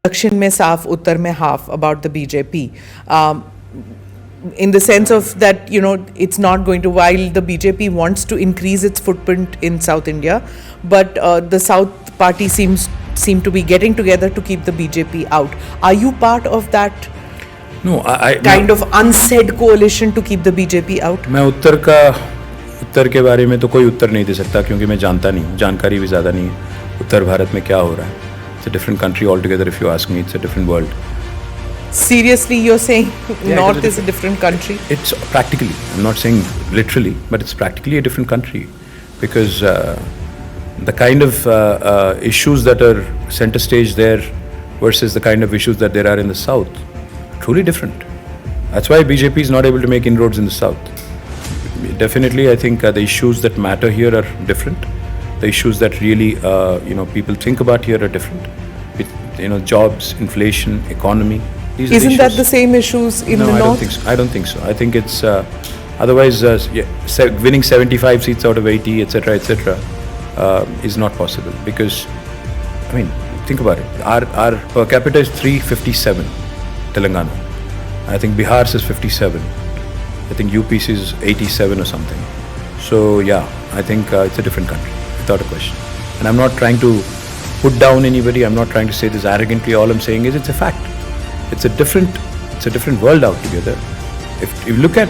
दक्षिण में साफ, उत्तर में half about the BJP. In the sense of that, it's not going to, while the BJP wants to increase its footprint in South India, but the South party seem to be getting together to keep the BJP out. Are you part of that kind of unsaid coalition to keep the BJP out? मैं उत्तर के बारे में तो कोई उत्तर नहीं दे सकता क्योंकि मैं जानता नहीं, जानकारी भी ज़्यादा नहीं है उत्तर भारत में क्या हो रहा है. It's a different country altogether. If you ask me, it's a different world. Seriously, you're saying North is a different country? It's practically, I'm not saying literally, but it's practically a different country because the kind of issues that are center stage there versus the kind of issues that there are in the South, truly different. That's why BJP is not able to make inroads in the South. Definitely, I think the issues that matter here are different. The issues that really, people think about here are different. Jobs, inflation, economy. Isn't that the same issues in the North? No, I don't think so. I think it's otherwise winning 75 seats out of 80, etc., is not possible because, think about it. Our per capita is 357, Telangana. I think Bihar's is 57. I think UP's is 87 or something. So yeah, I think it's a different country, without a question. And I'm not trying to put down anybody. I'm not trying to say this arrogantly. All I'm saying is it's a fact. It's a different world altogether. If you look at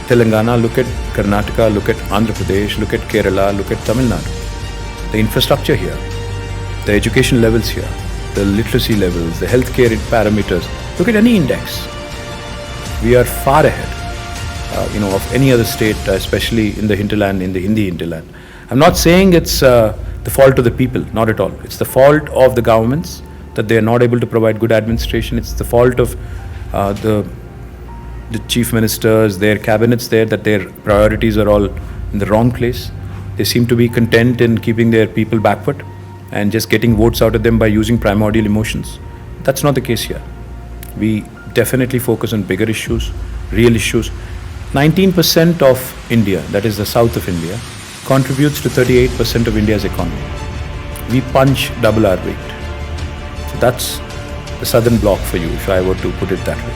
Telangana, look at Karnataka, look at Andhra Pradesh, look at Kerala, look at Tamil Nadu, the infrastructure here, the education levels here, the literacy levels, the healthcare parameters, look at any index. We are far ahead, of any other state, especially in the hinterland, in the Hindi hinterland. I'm not saying it's the fault of the people, not at all. It's the fault of the governments that they are not able to provide good administration. It's the fault of the chief ministers, their cabinets there, that their priorities are all in the wrong place. They seem to be content in keeping their people backward and just getting votes out of them by using primordial emotions. That's not the case here. We definitely focus on bigger issues, real issues. 19% of India, that is the south of India, contributes to 38% of India's economy. We punch double our weight. So that's the southern bloc for you, if I were to put it that way.